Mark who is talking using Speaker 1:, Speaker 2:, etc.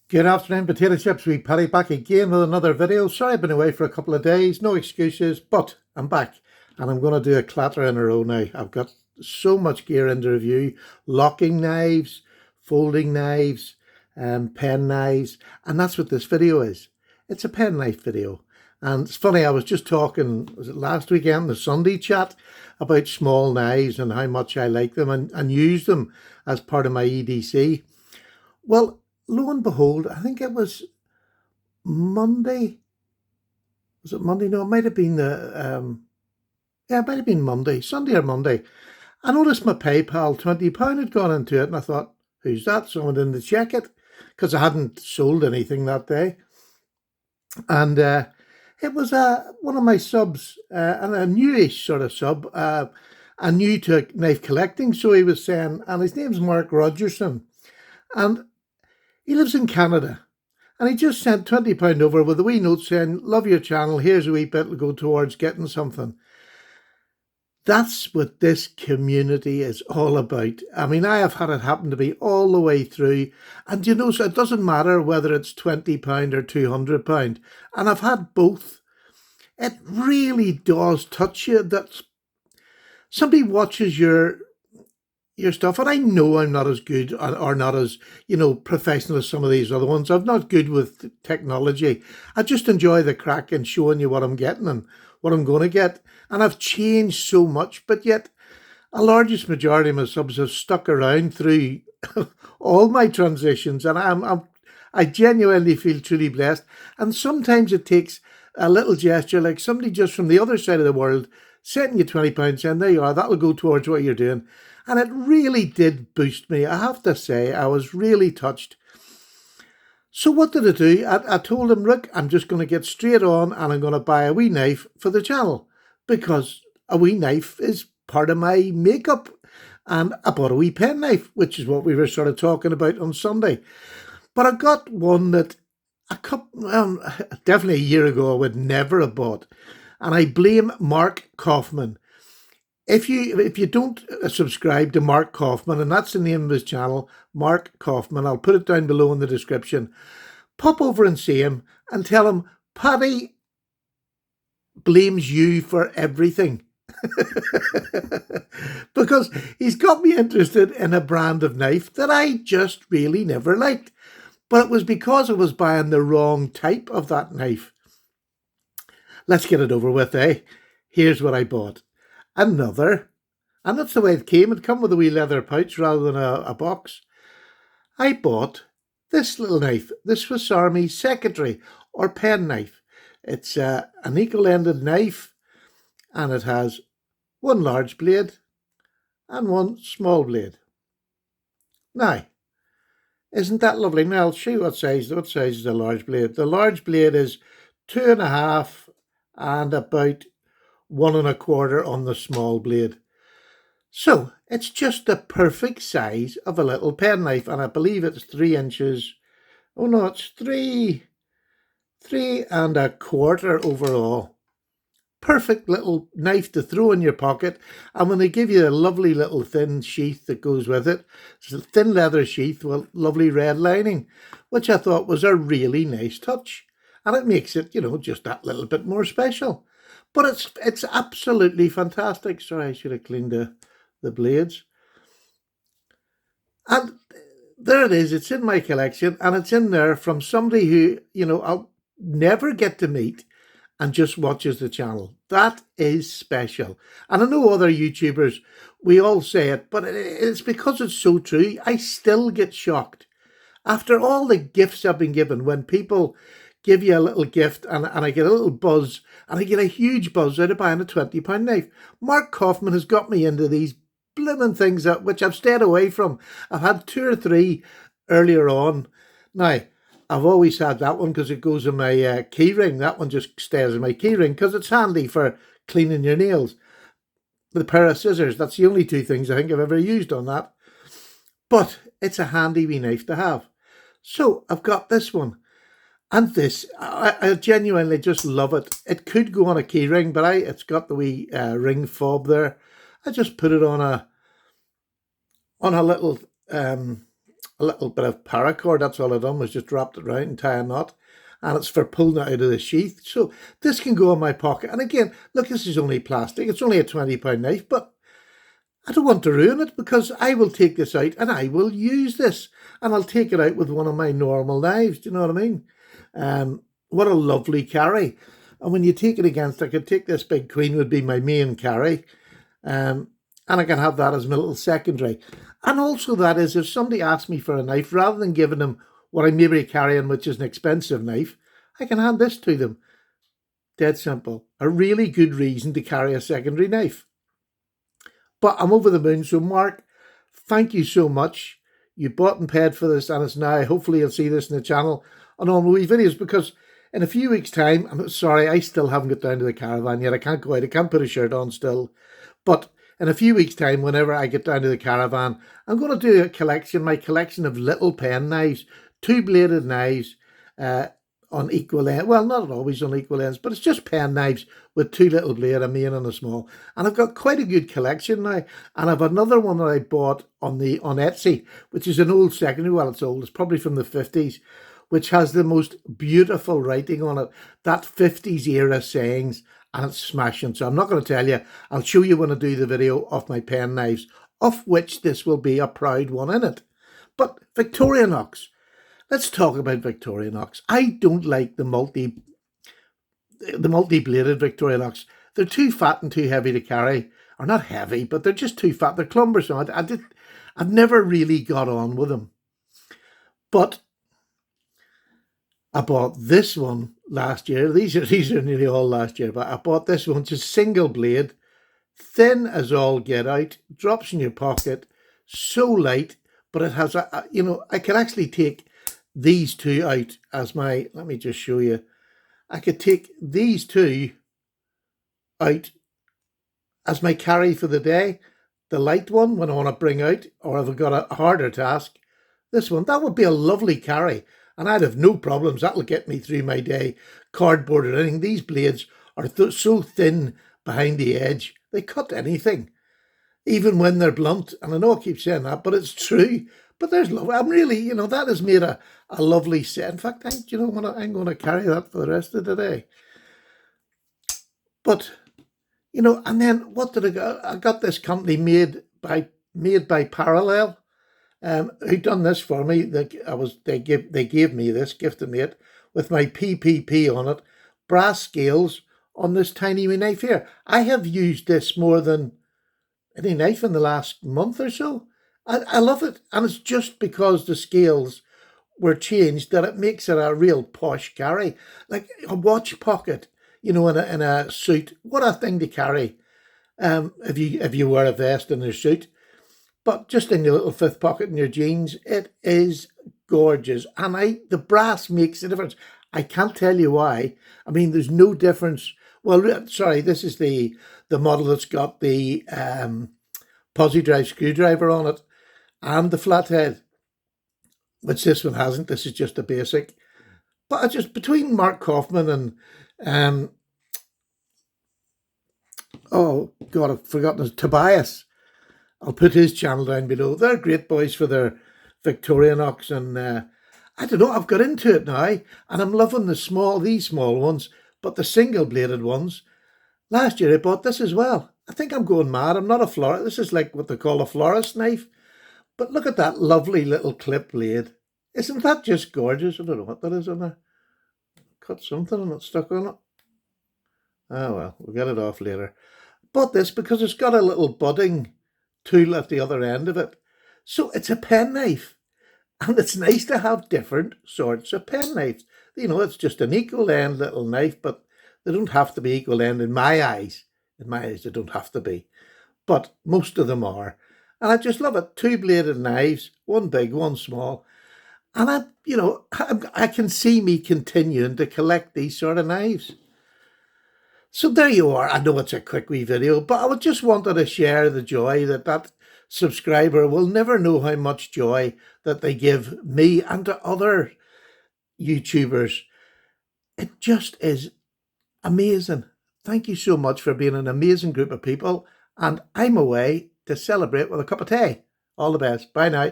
Speaker 1: Good afternoon, potato chips. We Paddy back again with another video. Sorry I've been away for a couple of days, no excuses, but I'm back and I'm going to do a clatter in a row now. I've got so much gear in the review: locking knives, folding knives, pen knives, and that's what this video is. It's a pen knife video. And it's funny, I was just talking, was it last weekend, the Sunday chat, about small knives and how much I like them and use them as part of my EDC. Well, lo and behold, I think it was Monday. Was it Monday? No, it might have been it might have been Monday, Sunday or Monday. I noticed my PayPal £20 had gone into it, and I thought, who's that? Someone didn't check it, because I hadn't sold anything that day. And it was one of my subs, and a newish sort of sub, and new to knife collecting. So he was saying, and his name's Mark Rogerson, and he lives in Canada, and he just sent £20 over with a wee note saying, love your channel, here's a wee bit to go towards getting something. That's what this community is all about. I mean, I have had it happen to me all the way through, and you know, so it doesn't matter whether it's £20 or £200, and I've had both. It really does touch you that somebody watches your stuff, and I know I'm not as good or not as, professional as some of these other ones. I'm not good with technology. I just enjoy the crack and showing you what I'm getting and what I'm going to get. And I've changed so much, but yet a largest majority of my subs have stuck around through all my transitions, and I genuinely feel truly blessed. And sometimes it takes a little gesture, like somebody just from the other side of the world sending you £20, saying, there you are, that'll go towards what you're doing. And it really did boost me. I have to say, I was really touched. So what did I do? I told him, look, I'm just going to get straight on and I'm going to buy a wee knife for the channel, because a wee knife is part of my makeup. And I bought a wee pen knife, which is what we were sort of talking about on Sunday. But I got one that definitely a year ago I would never have bought. And I blame Mark Coffman. If you don't subscribe to Mark Coffman, and that's the name of his channel, Mark Coffman, I'll put it down below in the description, pop over and see him and tell him Paddy blames you for everything. Because he's got me interested in a brand of knife that I just really never liked. But it was because I was buying the wrong type of that knife. Let's get it over with, eh? Here's what I bought. Another, and that's the way it came. It came with a wee leather pouch rather than a box. I bought this little knife, the Swiss Army Secretary or pen knife. It's an equal-ended knife, and it has one large blade and one small blade. Now, isn't that lovely? Now I'll show you what size is the large blade. The large blade is 2.5 and about 1.25 on the small blade. So it's just the perfect size of a little pen knife, and I believe it's 3 inches. Oh no, it's 3.25 overall. Perfect little knife to throw in your pocket, and when they give you a lovely little thin sheath that goes with it, it's a thin leather sheath with lovely red lining, which I thought was a really nice touch, and it makes it, just that little bit more special. But it's absolutely fantastic. Sorry, I should have cleaned the blades. And there it is. It's in my collection, and it's in there from somebody who, I'll never get to meet and just watches the channel. That is special. And I know other YouTubers, we all say it, but it's because it's so true. I still get shocked. After all the gifts I've been given, when people give you a little gift and I get a little buzz, and I get a huge buzz out of buying a £20 knife. Mark Coffman has got me into these blooming things which I've stayed away from. I've had 2 or 3 earlier on. Now, I've always had that one because it goes in my key ring. That one just stays in my key ring because it's handy for cleaning your nails. With a pair of scissors, that's the only 2 things I think I've ever used on that. But it's a handy wee knife to have. So I've got this one. And this, I genuinely just love it. It could go on a key ring, but it's got the wee ring fob there. I just put it on a little a little bit of paracord. That's all I done, was just wrapped it around and tie a knot. And it's for pulling it out of the sheath. So this can go in my pocket. And again, look, this is only plastic. It's only a £20 knife, but I don't want to ruin it, because I will take this out and I will use this. And I'll take it out with one of my normal knives. Do you know what I mean? What a lovely carry. And when you take it against, I could take this big queen, would be my main carry. And I can have that as my little secondary. And also that is, if somebody asks me for a knife, rather than giving them what I may be carrying, which is an expensive knife, I can hand this to them. Dead simple. A really good reason to carry a secondary knife. But I'm over the moon. So Mark, thank you so much. You bought and paid for this, and it's now, hopefully you'll see this in the channel on all my wee videos, because in a few weeks' time, I'm sorry, I still haven't got down to the caravan yet. I can't go out. I can't put a shirt on still. But in a few weeks' time, whenever I get down to the caravan, I'm going to do a collection, my collection of little pen knives, two-bladed knives on equal ends. Well, not always on equal ends, but it's just pen knives with two little blades, a main and a small. And I've got quite a good collection now. And I've another one that I bought on Etsy, which is an old secondary. Well, it's old. It's probably from the 50s, which has the most beautiful writing on it. That 50s era sayings, and it's smashing. So I'm not going to tell you. I'll show you when I do the video of my pen knives, of which this will be a proud one in it. But Victorinox. Let's talk about Victorinox. I don't like the multi-bladed Victorinox. They're too fat and too heavy to carry. Or not heavy, but they're just too fat. They're cumbersome. I've never really got on with them. But I bought this one last year. These are nearly all last year, but I bought this one, just single blade, thin as all get out, drops in your pocket, so light, but it has I could actually take these two out as my, let me just show you. I could take these two out as my carry for the day. The light one when I want to bring out, or if I've got a harder task, this one, that would be a lovely carry. And I'd have no problems. That'll get me through my day. Cardboard or anything. These blades are so thin behind the edge. They cut anything, even when they're blunt. And I know I keep saying that, but it's true. But there's love. I'm really, that has made a lovely set. In fact, I'm going to carry that for the rest of the day. But, and then what did I got? I got this company made by Parallel. Who done this for me? They gave me this, gifted me it, with my PPP on it, brass scales on this tiny wee knife here. I have used this more than any knife in the last month or so. I love it, and it's just because the scales were changed that it makes it a real posh carry, like a watch pocket, in a suit. What a thing to carry, if you wear a vest in a suit. But just in your little fifth pocket in your jeans, it is gorgeous. And the brass makes a difference. I can't tell you why. I mean, there's no difference. Well, sorry, this is the model that's got the posi-drive screwdriver on it and the flathead, which this one hasn't. This is just a basic. But I just, between Mark Coffman and, oh God, I've forgotten his, Tobias. I'll put his channel down below. They're great boys for their Victorinox, and I don't know, I've got into it now, and I'm loving these small ones, but the single-bladed ones. Last year I bought this as well. I think I'm going mad. I'm not a florist. This is like what they call a florist knife. But look at that lovely little clip blade. Isn't that just gorgeous? I don't know what that is on there. Cut something and it's stuck on it. Oh well, we'll get it off later. Bought this because it's got a little budding tool at the other end of it. So it's a pen knife. And it's nice to have different sorts of pen knives. It's just an equal end little knife, but they don't have to be equal end in my eyes. In my eyes, they don't have to be. But most of them are. And I just love it. Two-bladed knives, one big, one small. And I can see me continuing to collect these sort of knives. So there you are. I know it's a quick wee video, but I just wanted to share the joy that subscriber will never know how much joy that they give me and to other YouTubers. It just is amazing. Thank you so much for being an amazing group of people. And I'm away to celebrate with a cup of tea. All the best. Bye now.